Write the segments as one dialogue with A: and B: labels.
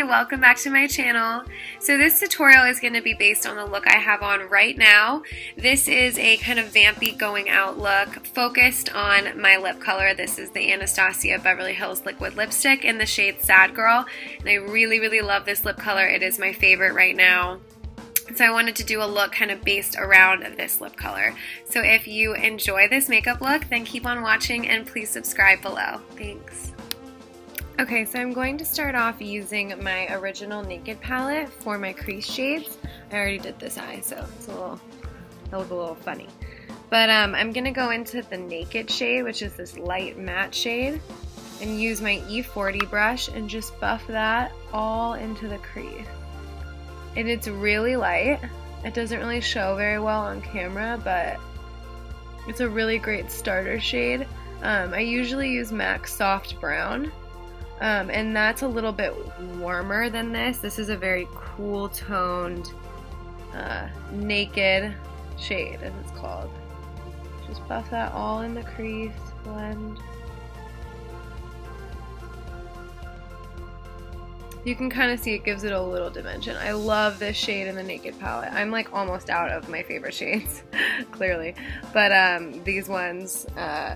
A: Hey, welcome back to my channel. So this tutorial is going to be based on the look I have on right now. This is a kind of vampy going out look focused on my lip color. This is the Anastasia Beverly Hills liquid lipstick in the shade Sad Girl, and I really love this lip color. It is my favorite right now. So I wanted to do a look kind of based around this lip color. So if you enjoy this makeup look, then keep on watching and please subscribe below. Thanks. Okay, so I'm going to start off using my original Naked palette for my crease shades. I already did this eye, so it's it'll look a little funny. But I'm going to go into the Naked shade, which is this light matte shade, and use my E40 brush and just buff that all into the crease. And it's really light. It doesn't really show very well on camera, but it's a really great starter shade. I usually use MAC Soft Brown. And that's a little bit warmer than this. This is a very cool toned Naked shade, as it's called. Just buff that all in the crease, blend. You can kind of see it gives it a little dimension. I love this shade in the Naked palette. I'm like almost out of my favorite shades, clearly. But these ones,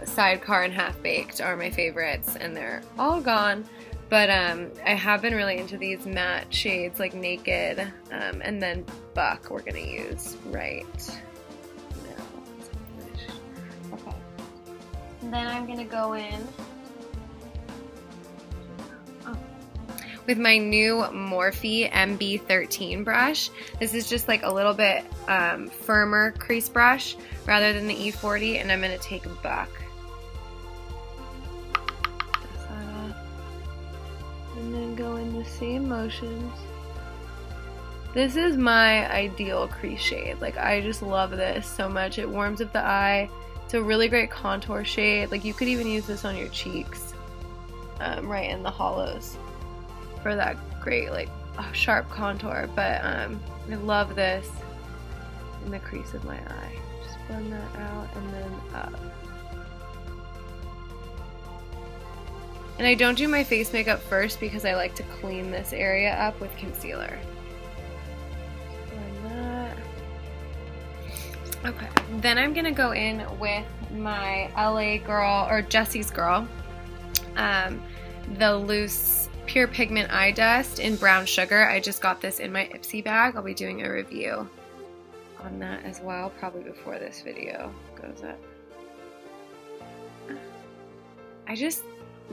A: Sidecar and Half Baked, are my favorites, and they're all gone. But I have been really into these matte shades like Naked, and then Buck we're gonna use right now. Okay. And then I'm gonna go in with my new Morphe MB13 brush. This is just like a little bit firmer crease brush rather than the E40, and I'm going to take Buck. Press that off. And then go in the same motions. This is my ideal crease shade. Like, I just love this so much. It warms up the eye. It's a really great contour shade. Like, you could even use this on your cheeks, right in the hollows, for that great like sharp contour. But I love this in the crease of my eye. Just blend that out and then up. And I don't do my face makeup first because I like to clean this area up with concealer. Blend that. Okay, then I'm gonna go in with my LA Girl, or Jessie's Girl, the loose Pure Pigment Eye Dust in Brown Sugar. I just got this in my Ipsy bag. I'll be doing a review on that as well, probably before this video goes up.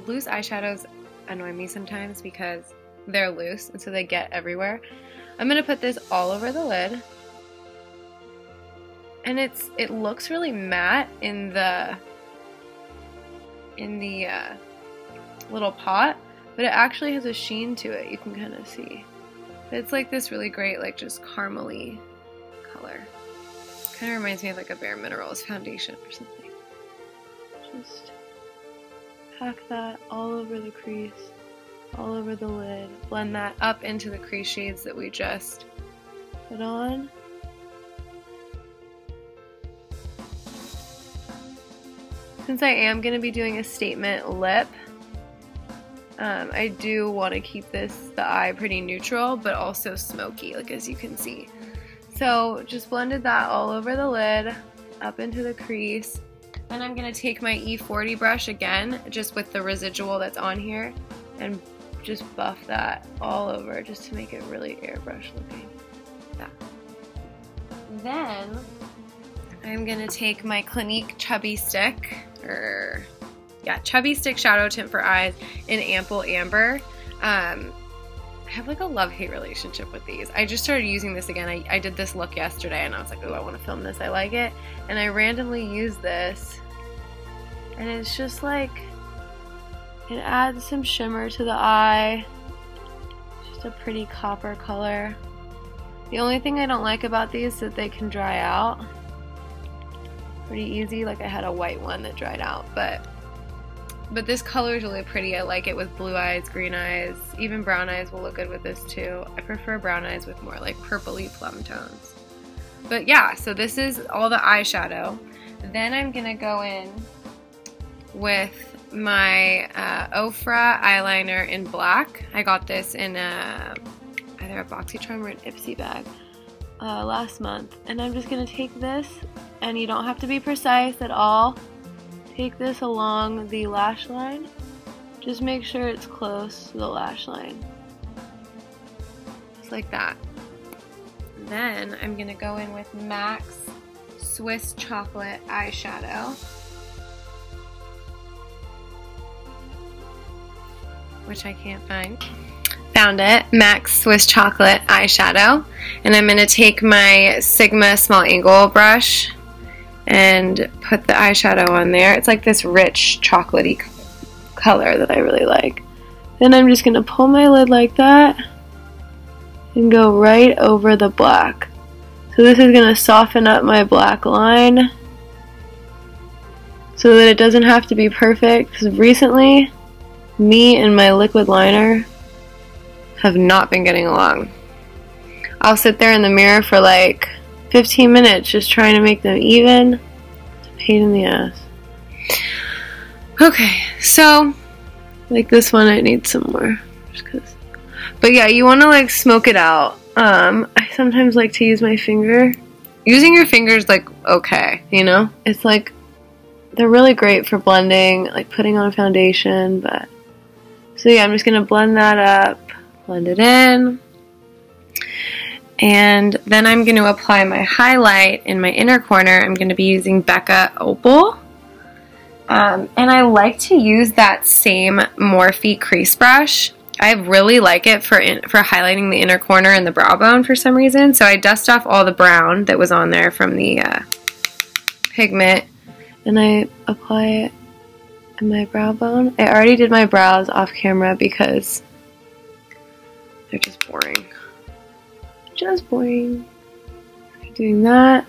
A: Loose eyeshadows annoy me sometimes because they're loose and so they get everywhere. I'm gonna put this all over the lid, and it looks really matte in the little pot, but it actually has a sheen to it, you can kind of see. It's like this really great, like just caramely color. Kind of reminds me of like a Bare Minerals foundation or something. Just pack that all over the crease, all over the lid. Blend that up into the crease shades that we just put on. Since I am going to be doing a statement lip, I do want to keep the eye pretty neutral, but also smoky, like as you can see. So just blended that all over the lid, up into the crease. Then I'm going to take my E40 brush again, just with the residual that's on here, and just buff that all over just to make it really airbrush looking. Yeah. Then I'm going to take my Clinique Chubby Stick, Chubby Stick Shadow Tint for Eyes in Ample Amber. I have like a love-hate relationship with these. I just started using this again. I did this look yesterday and I was like, oh, I want to film this. I like it. And I randomly use this. And it's just like, it adds some shimmer to the eye. Just a pretty copper color. The only thing I don't like about these is that they can dry out pretty easy. Like I had a white one that dried out, but this color is really pretty. I like it with blue eyes, green eyes, even brown eyes will look good with this too. I prefer brown eyes with more like purpley plum tones. But yeah, so this is all the eyeshadow. Then I'm gonna go in with my Ofra eyeliner in black. I got this in either a BoxyCharm or an Ipsy bag last month. And I'm just going to take this, and you don't have to be precise at all. Take this along the lash line. Just make sure it's close to the lash line. Just like that. Then I'm going to go in with MAC's Swiss Chocolate eyeshadow, which I can't find. Found it, MAC's Swiss Chocolate eyeshadow. And I'm going to take my Sigma small angle brush and put the eyeshadow on there. It's like this rich chocolatey color that I really like. Then I'm just going to pull my lid like that and go right over the black. So this is going to soften up my black line so that it doesn't have to be perfect. Because recently, me and my liquid liner have not been getting along. I'll sit there in the mirror for like 15 minutes just trying to make them even. It's a pain in the ass. Okay, so like this one I need some more. Just 'cause. But yeah, you want to like smoke it out. I sometimes like to use my finger. Using your fingers like okay, you know? It's like they're really great for blending, like putting on a foundation, but so yeah, I'm just going to blend that up, blend it in. And then I'm going to apply my highlight in my inner corner. I'm going to be using Becca Opal. And I like to use that same Morphe crease brush. I really like it for highlighting the inner corner and the brow bone for some reason. So I dust off all the brown that was on there from the pigment, and I apply it in my brow bone. I already did my brows off camera because they're just boring. Just boring. Doing that,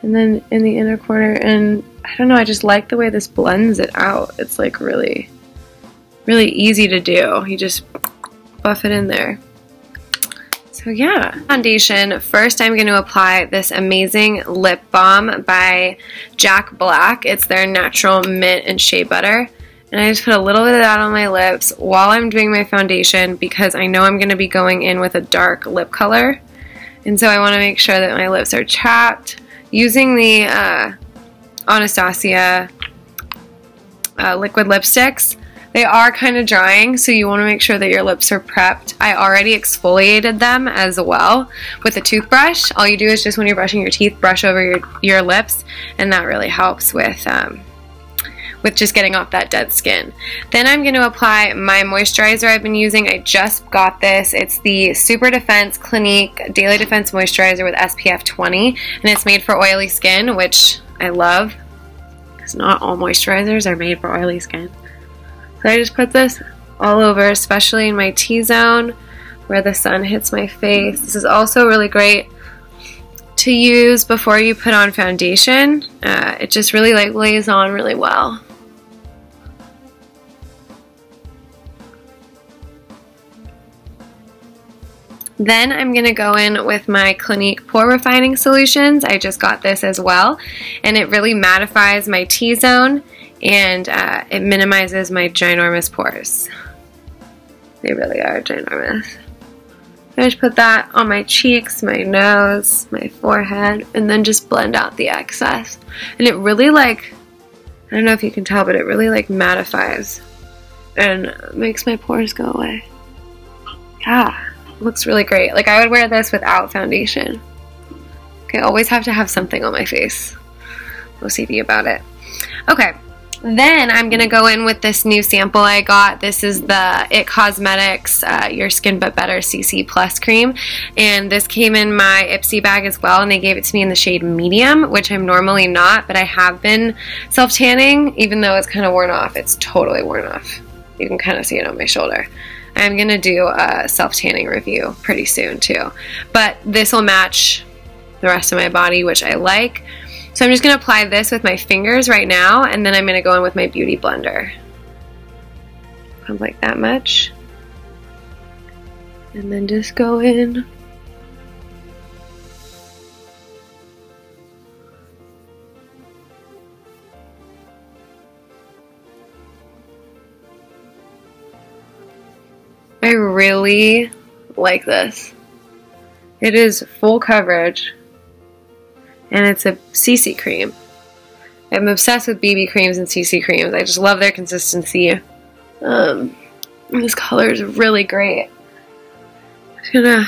A: and then in the inner corner, and I don't know, I just like the way this blends it out. It's like really easy to do. You just buff it in there. So yeah. Foundation. First I'm going to apply this amazing lip balm by Jack Black. It's their natural mint and shea butter. And I just put a little bit of that on my lips while I'm doing my foundation because I know I'm going to be going in with a dark lip color. And so I want to make sure that my lips are chapped. Using the Anastasia liquid lipsticks, they are kind of drying, so you want to make sure that your lips are prepped. I already exfoliated them as well with a toothbrush. All you do is just when you're brushing your teeth, brush over your lips, and that really helps with just getting off that dead skin. Then I'm going to apply my moisturizer I've been using. I just got this. It's the Super Defense Clinique Daily Defense Moisturizer with SPF 20, and it's made for oily skin, which I love, because not all moisturizers are made for oily skin. So I just put this all over, especially in my T-zone where the sun hits my face. This is also really great to use before you put on foundation. It just really like lays on really well. Then I'm going to go in with my Clinique Pore Refining Solutions. I just got this as well, and it really mattifies my T-zone, and it minimizes my ginormous pores. They really are ginormous. I just put that on my cheeks, my nose, my forehead, and then just blend out the excess. And it really like, I don't know if you can tell, but it really like mattifies and makes my pores go away. Yeah, it looks really great. Like I would wear this without foundation. Okay, always have to have something on my face. OCD about it. Okay. Then I'm going to go in with this new sample I got. This is the IT Cosmetics Your Skin But Better CC Plus Cream. And this came in my Ipsy bag as well, and they gave it to me in the shade medium, which I'm normally not, but I have been self-tanning, even though it's kind of worn off. It's totally worn off. You can kind of see it on my shoulder. I'm going to do a self-tanning review pretty soon too. But this will match the rest of my body, which I like. So I'm just going to apply this with my fingers right now, and then I'm going to go in with my Beauty Blender. Pump like that much. And then just go in. I really like this. It is full coverage, and it's a CC cream. I'm obsessed with BB creams and CC creams. I just love their consistency. This color is really great. I'm just gonna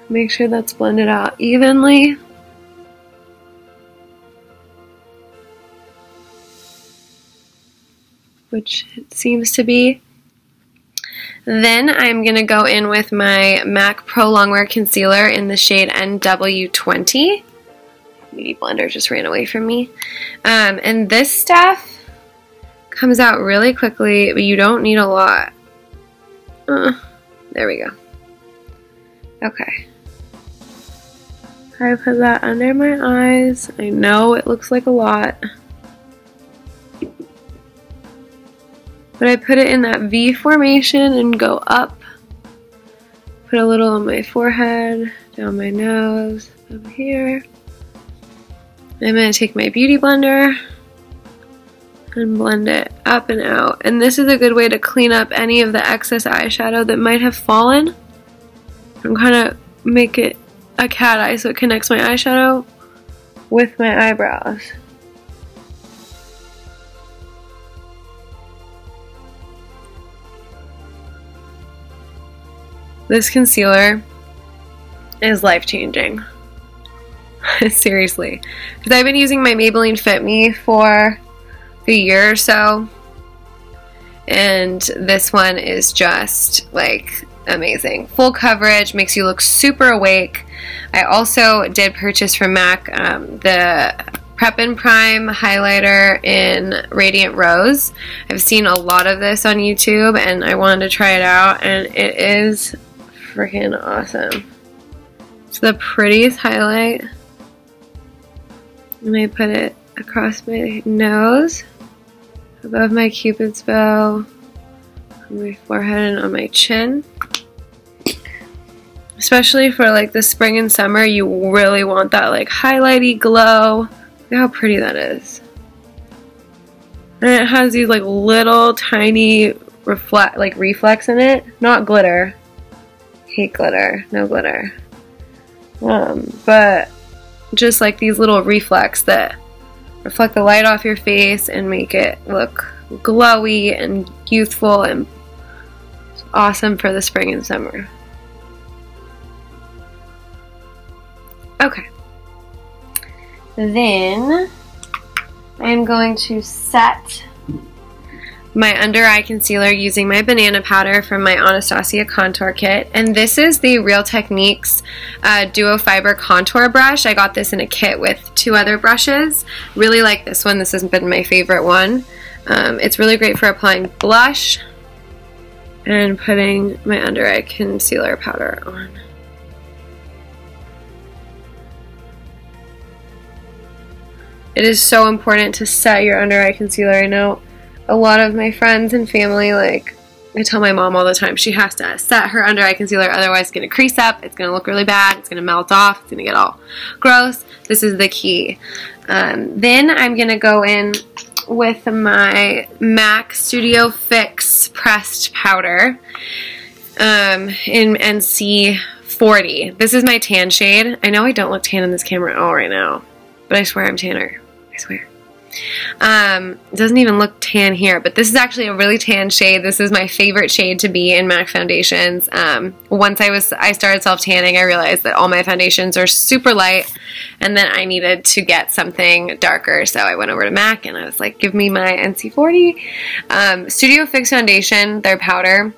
A: make sure that's blended out evenly. Which it seems to be. Then I'm going to go in with my MAC Pro Longwear Concealer in the shade NW20. Beauty blender just ran away from me. And this stuff comes out really quickly, but you don't need a lot. There we go. Okay. I put that under my eyes. I know it looks like a lot, but I put it in that V formation and go up. Put a little on my forehead, down my nose, up here. I'm going to take my beauty blender and blend it up and out. And this is a good way to clean up any of the excess eyeshadow that might have fallen. I'm kind of make it a cat eye so it connects my eyeshadow with my eyebrows. This concealer is life-changing. Seriously. Because I've been using my Maybelline Fit Me for a year or so. And this one is just like amazing. Full coverage, makes you look super awake. I also did purchase from MAC the Prep and Prime highlighter in Radiant Rose. I've seen a lot of this on YouTube and I wanted to try it out, and it is freaking awesome. It's the prettiest highlight. And I put it across my nose, above my Cupid's bow, on my forehead and on my chin. Especially for like the spring and summer, you really want that like highlighty glow. Look how pretty that is. And it has these like little tiny reflex in it. Not glitter. Hate glitter. No glitter. But just like these little reflex that reflect the light off your face and make it look glowy and youthful and awesome for the spring and summer. Okay. Then I'm going to set my under eye concealer using my banana powder from my Anastasia contour kit, and this is the Real Techniques Duo Fiber Contour Brush. I got this in a kit with 2 other brushes. Really like this one. This has been my favorite one. It's really great for applying blush and putting my under eye concealer powder on. It is so important to set your under eye concealer. I know a lot of my friends and family, like, I tell my mom all the time, she has to set her under eye concealer, otherwise it's going to crease up, it's going to look really bad, it's going to melt off, it's going to get all gross. This is the key. Then I'm going to go in with my MAC Studio Fix pressed powder in NC40. This is my tan shade. I know I don't look tan in this camera at all right now, but I swear I'm tanner. I swear. It doesn't even look tan here, but this is actually a really tan shade. This is my favorite shade to be in MAC foundations. Once I started self-tanning, I realized that all my foundations are super light, and then I needed to get something darker, so I went over to MAC and I was like, give me my NC40. Studio Fix Foundation, their powder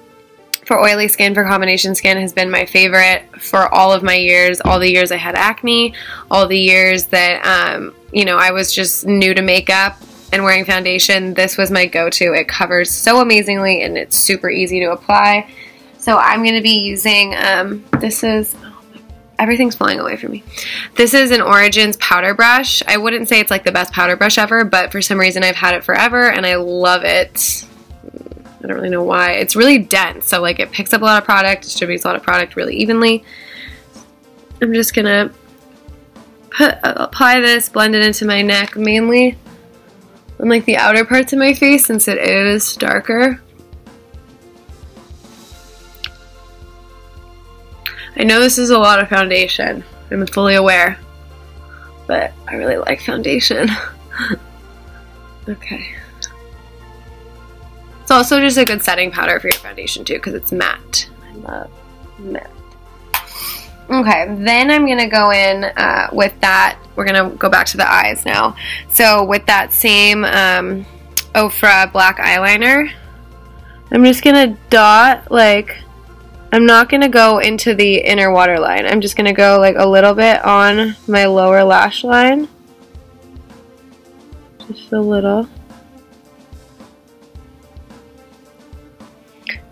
A: for oily skin, for combination skin, has been my favorite for all of my years. All the years I had acne, all the years that you know, I was just new to makeup and wearing foundation. This was my go-to. It covers so amazingly and it's super easy to apply. So I'm going to be using, this is, everything's flying away from me. This is an Origins powder brush. I wouldn't say it's like the best powder brush ever, but for some reason I've had it forever and I love it. I don't really know why. It's really dense, so like it picks up a lot of product, distributes a lot of product really evenly. I'm just going to apply this, blend it into my neck mainly on like the outer parts of my face since it is darker. I know this is a lot of foundation. I'm fully aware. But I really like foundation. Okay. It's also just a good setting powder for your foundation too because it's matte. I love matte. Okay, then I'm going to go in with that. We're going to go back to the eyes now. So with that same Ofra black eyeliner, I'm just going to dot, like, I'm not going to go into the inner waterline. I'm just going to go like a little bit on my lower lash line. Just a little.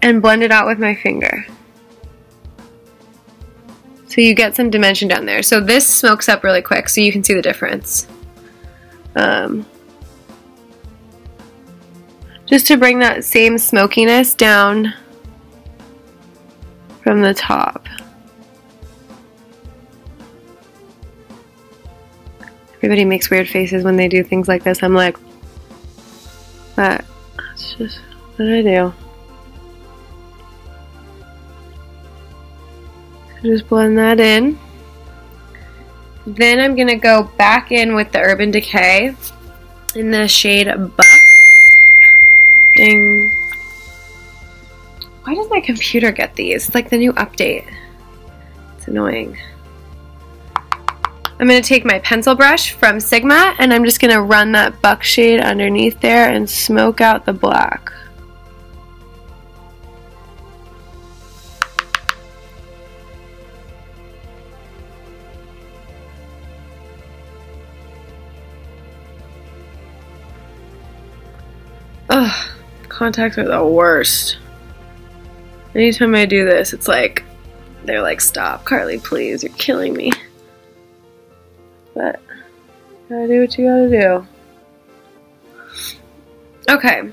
A: And blend it out with my finger. So you get some dimension down there. So this smokes up really quick so you can see the difference. Just to bring that same smokiness down from the top. Everybody makes weird faces when they do things like this. I'm like, that's just what I do. Just blend that in. Then I'm going to go back in with the Urban Decay in the shade Buff. Ding. Why does my computer get these? It's like the new update. It's annoying. I'm going to take my pencil brush from Sigma and I'm just going to run that Buck shade underneath there and smoke out the black. Ugh, contacts are the worst. Anytime I do this, it's like, they're like, stop, Carly, please, you're killing me. But, gotta do what you gotta do. Okay,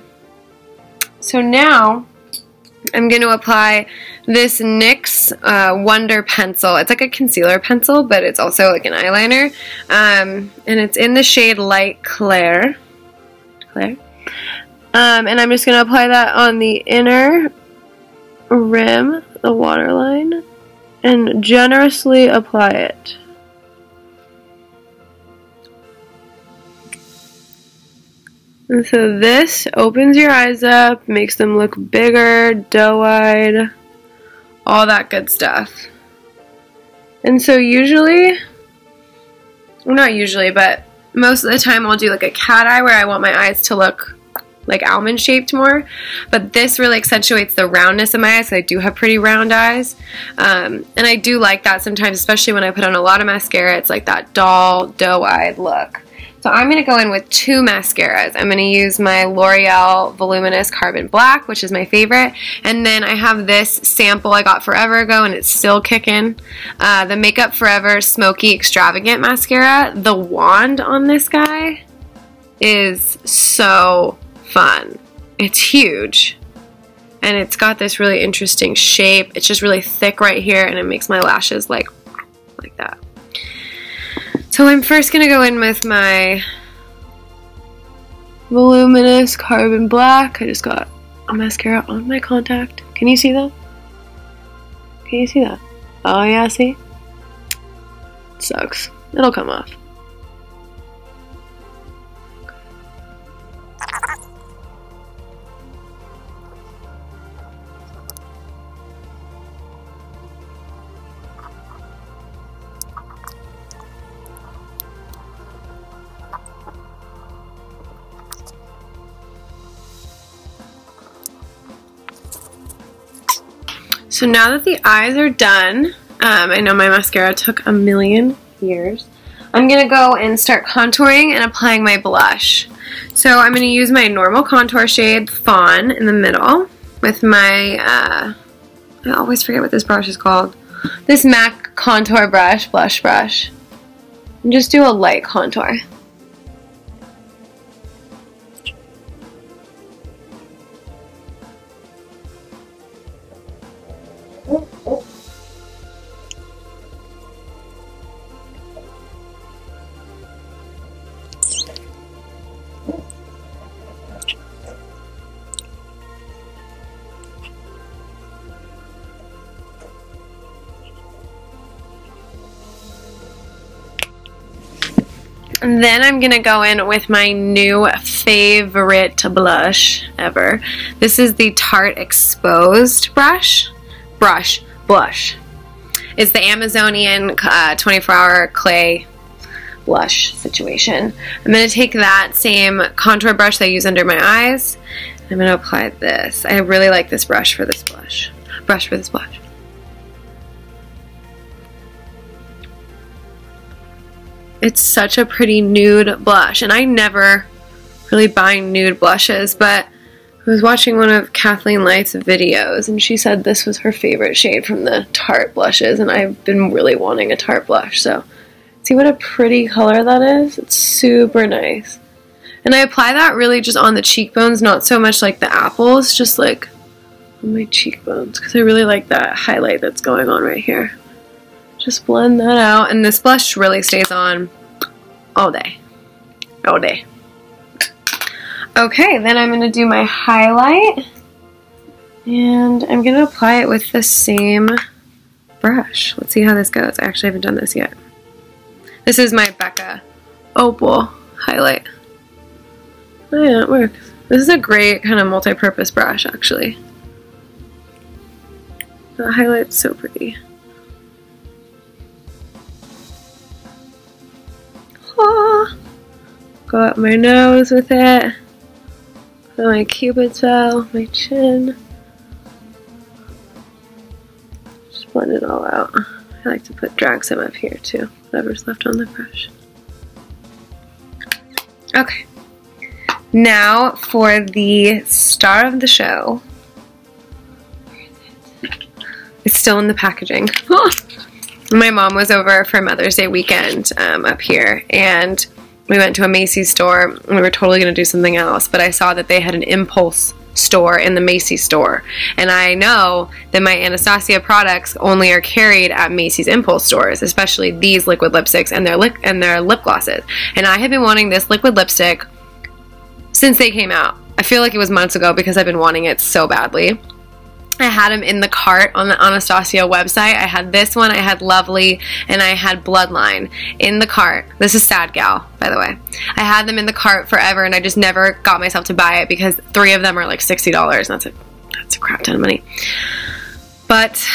A: so now, I'm going to apply this NYX Wonder Pencil. It's like a concealer pencil, but it's also like an eyeliner. And it's in the shade Light Clair. And I'm just going to apply that on the inner rim, the waterline, and generously apply it. And so this opens your eyes up, makes them look bigger, doe-eyed, all that good stuff. And so usually, well, not usually, but most of the time I'll do like a cat eye where I want my eyes to look like almond shaped more, but this really accentuates the roundness of my eyes, so I do have pretty round eyes, and I do like that sometimes, especially when I put on a lot of mascara. It's like that doll, doe-eyed look. So I'm going to go in with two mascaras. I'm going to use my L'Oreal Voluminous Carbon Black, which is my favorite, and then I have this sample I got forever ago, and it's still kicking, the Makeup Forever Smoky Extravagant Mascara. The wand on this guy is so fun. It's huge and it's got this really interesting shape. It's just really thick right here and it makes my lashes like that. So I'm first gonna go in with my Voluminous Carbon Black. I just got a mascara on my contact. Can you see that? Can you see that? Oh yeah, see? It sucks. It'll come off. So now that the eyes are done, I know my mascara took a million years, I'm going to go and start contouring and applying my blush. So I'm going to use my normal contour shade, Fawn, in the middle with my, I always forget what this brush is called, this MAC contour brush, blush brush, and just do a light contour. And then I'm going to go in with my new favorite blush ever. This is the Tarte Exposed Blush. It's the Amazonian 24-hour clay blush situation. I'm going to take that same contour brush that I use under my eyes. I'm going to apply this. I really like this brush for this blush. It's such a pretty nude blush, and I never really buy nude blushes, but I was watching one of Kathleen Light's videos, and she said this was her favorite shade from the Tarte blushes, and I've been really wanting a Tarte blush, so see what a pretty color that is? It's super nice. And I apply that really just on the cheekbones, not so much like the apples, just like on my cheekbones, because I really like that highlight that's going on right here. Just blend that out, and this blush really stays on all day. Okay, then I'm going to do my highlight, and I'm going to apply it with the same brush. Let's see how this goes. I actually haven't done this yet. This is my Becca Opal highlight. Oh yeah, it works. This is a great kind of multi-purpose brush, actually. The highlight's so pretty. Go up my nose with it. My cupid's bow, my chin. Just blend it all out. I like to drag some up here too, whatever's left on the brush. Okay. Now for the star of the show. Where is it? It's still in the packaging. My mom was over for Mother's Day weekend up here, and we went to a Macy's store. We were totally going to do something else, but I saw that they had an impulse store in the Macy's store, and I know that my Anastasia products only are carried at Macy's impulse stores, especially these liquid lipsticks and their lip glosses. And I have been wanting this liquid lipstick since they came out. I feel like it was months ago because I've been wanting it so badly. I had them in the cart on the Anastasia website. I had this one, I had Lovely, and I had Bloodline in the cart. This is Sad Gal, by the way. I had them in the cart forever, and I just never got myself to buy it because 3 of them are like $60, and that's a crap ton of money. But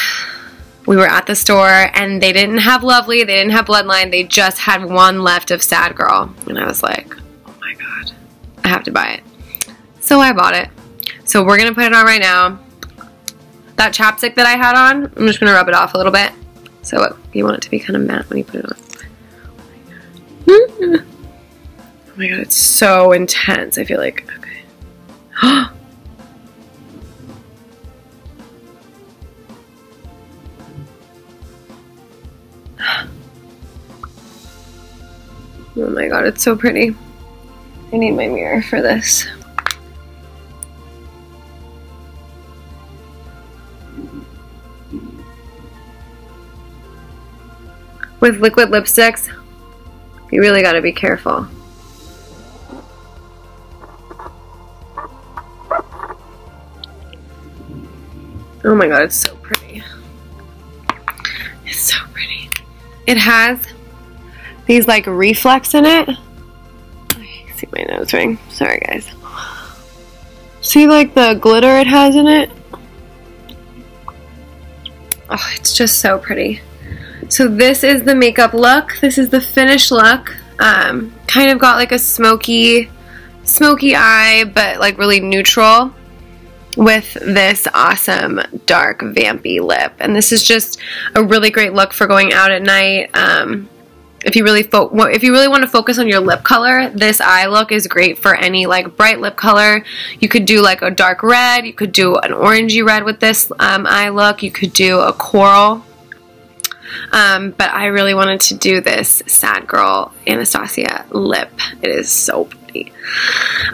A: we were at the store, and they didn't have Lovely, they didn't have Bloodline, they just had one left of Sad Girl. And I was like, oh my god, I have to buy it. So I bought it. So we're going to put it on right now. That chapstick that I had on, I'm just going to rub it off a little bit. So you want it to be kind of matte when you put it on. Oh my god, it's so intense. I feel like, okay. Oh my god, it's so pretty. I need my mirror for this. With liquid lipsticks, you really gotta be careful. Oh my god, it's so pretty. It's so pretty. It has these like reflex in it. See my nose ring. Sorry guys. See like the glitter it has in it? Oh, it's just so pretty. So this is the makeup look. This is the finished look. Kind of got like a smoky eye, but like really neutral with this awesome dark vampy lip. And this is just a really great look for going out at night. If you really want to focus on your lip color, this eye look is great for any like bright lip color. You could do like a dark red. You could do an orangey red with this eye look. You could do a coral. But I really wanted to do this Sad Girl Anastasia lip. It is so pretty.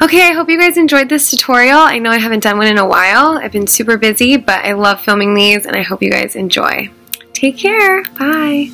A: Okay, I hope you guys enjoyed this tutorial. I know I haven't done one in a while. I've been super busy, but I love filming these, and I hope you guys enjoy. Take care. Bye.